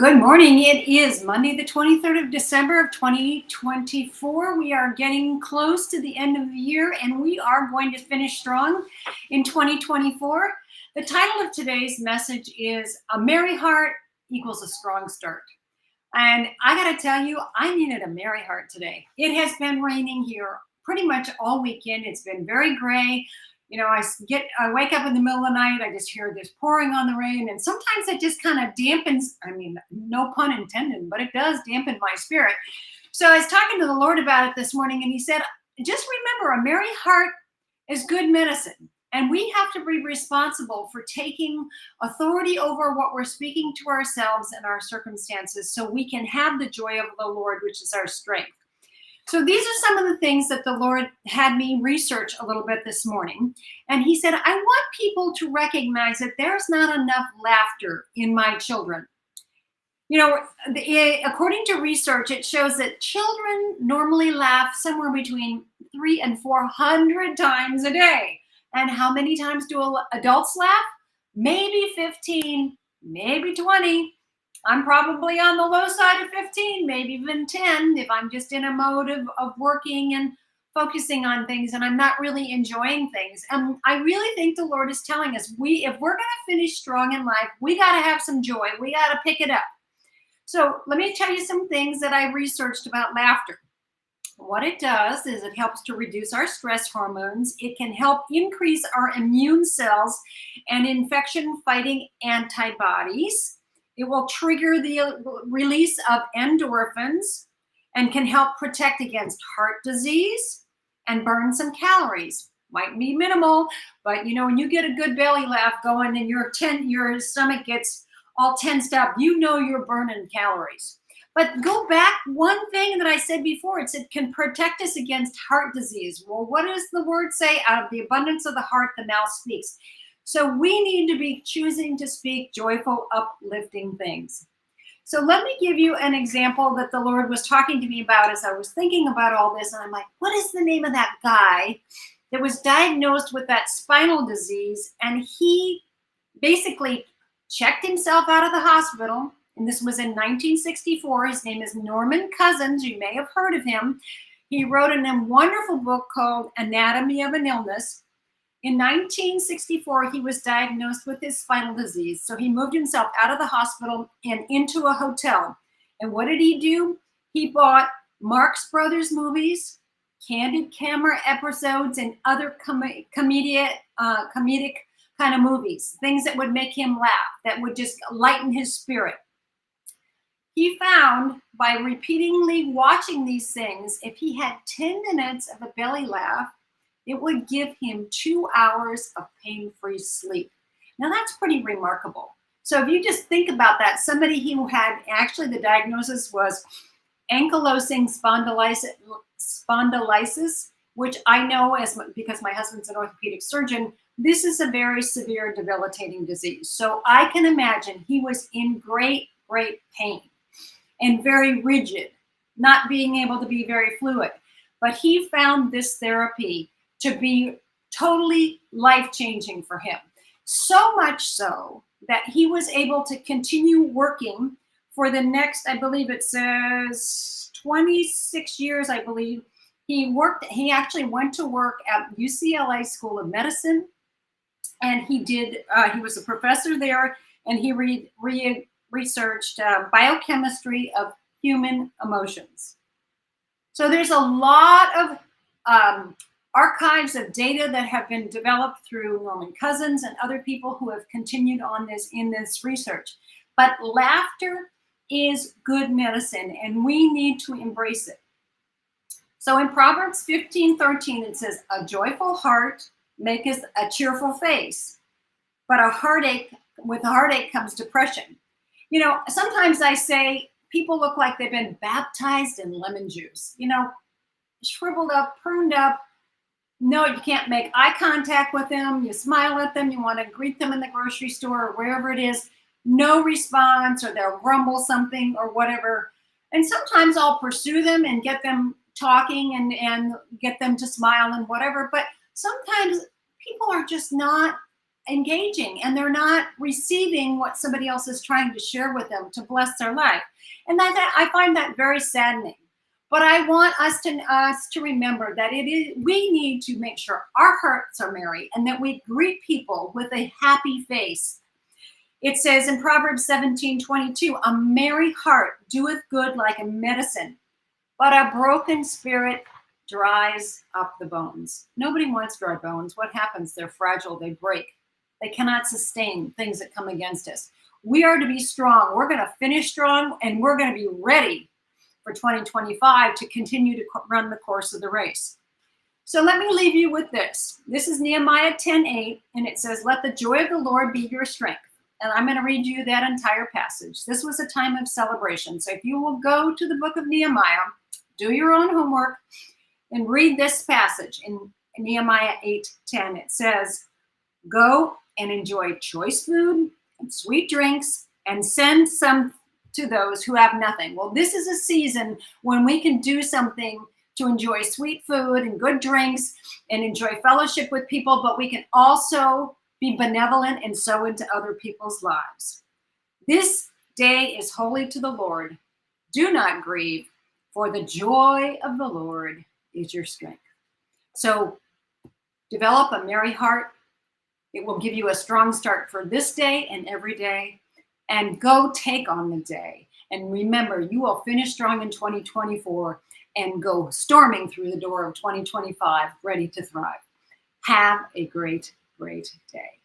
Good morning. It is Monday, the 23rd of December of 2024. We are getting close to the end of the year and we are going to finish strong in 2024. The title of today's message is A Merry Heart Equals a Strong Start. And I got to tell you, I needed a merry heart today. It has been raining here pretty much all weekend. It's been very gray. I wake up in the middle of the night, I just hear this pouring on the rain, and sometimes it just kind of dampens, no pun intended, but it does dampen my spirit. So I was talking to the Lord about it this morning, and he said, just remember, a merry heart is good medicine. And we have to be responsible for taking authority over what we're speaking to ourselves and our circumstances so we can have the joy of the Lord, which is our strength. So these are some of the things that the Lord had me research a little bit this morning. And he said, I want people to recognize that there's not enough laughter in my children. According to research, it shows that children normally laugh somewhere between 300 and 400 times a day. And how many times do adults laugh? Maybe 15, maybe 20. I'm probably on the low side of 15, maybe even 10, if I'm just in a mode of working and focusing on things and I'm not really enjoying things. And I really think the Lord is telling us, if we're going to finish strong in life, we got to have some joy. We got to pick it up. So let me tell you some things that I researched about laughter. What it does is it helps to reduce our stress hormones. It can help increase our immune cells and infection-fighting antibodies. It will trigger the release of endorphins and can help protect against heart disease and burn some calories. Might be minimal, but when you get a good belly laugh going and your stomach gets all tensed up, you're burning calories. But go back, one thing that I said before, it can protect us against heart disease. Well, what does the word say? Out of the abundance of the heart, the mouth speaks. So we need to be choosing to speak joyful, uplifting things. So let me give you an example that the Lord was talking to me about as I was thinking about all this. And I'm like, what is the name of that guy that was diagnosed with that spinal disease? And he basically checked himself out of the hospital. And this was in 1964. His name is Norman Cousins. You may have heard of him. He wrote a wonderful book called Anatomy of an Illness. In 1964, he was diagnosed with his spinal disease. So he moved himself out of the hospital and into a hotel. And what did he do? He bought Marx Brothers movies, Candid camera episodes, and other comedic kind of movies, things that would make him laugh, that would just lighten his spirit. He found by repeatedly watching these things, if he had 10 minutes of a belly laugh, it would give him 2 hours of pain-free sleep. Now that's pretty remarkable. So if you just think about that, somebody who had actually the diagnosis was ankylosing spondylitis, which I know because my husband's an orthopedic surgeon, this is a very severe debilitating disease. So I can imagine he was in great, great pain and very rigid, not being able to be very fluid. But he found this therapy to be totally life-changing for him. So much so that he was able to continue working for the next, I believe it says 26 years, I believe. He actually went to work at UCLA School of Medicine, and he was a professor there, and he researched biochemistry of human emotions. So there's a lot of archives of data that have been developed through Norman Cousins and other people who have continued on in this research. But laughter is good medicine, and we need to embrace it. So in Proverbs 15:13, it says, a joyful heart maketh a cheerful face, but with a heartache comes depression. Sometimes I say people look like they've been baptized in lemon juice, shriveled up, pruned up. No, you can't make eye contact with them. You smile at them. You want to greet them in the grocery store or wherever it is. No response, or they'll grumble something or whatever. And sometimes I'll pursue them and get them talking and get them to smile and whatever. But sometimes people are just not engaging and they're not receiving what somebody else is trying to share with them to bless their life. And I find that very saddening. But I want us to remember that we need to make sure our hearts are merry and that we greet people with a happy face. It says in Proverbs 17:22, a merry heart doeth good like a medicine, but a broken spirit dries up the bones. Nobody wants dry bones. What happens? They're fragile, they break. They cannot sustain things that come against us. We are to be strong. We're going to finish strong and we're going to be ready for 2025 to continue to run the course of the race. So let me leave you with this. This is Nehemiah 10:8, and it says, let the joy of the Lord be your strength. And I'm going to read you that entire passage. This was a time of celebration. So if you will go to the book of Nehemiah, do your own homework, and read this passage in Nehemiah 8:10. It says, go and enjoy choice food and sweet drinks and send some to those who have nothing. Well, this is a season when we can do something to enjoy sweet food and good drinks and enjoy fellowship with people, but we can also be benevolent and sow into other people's lives. This day is holy to the Lord. Do not grieve, for the joy of the Lord is your strength. So develop a merry heart. It will give you a strong start for this day and every day. And go take on the day. And remember, you will finish strong in 2024 and go storming through the door of 2025, ready to thrive. Have a great, great day.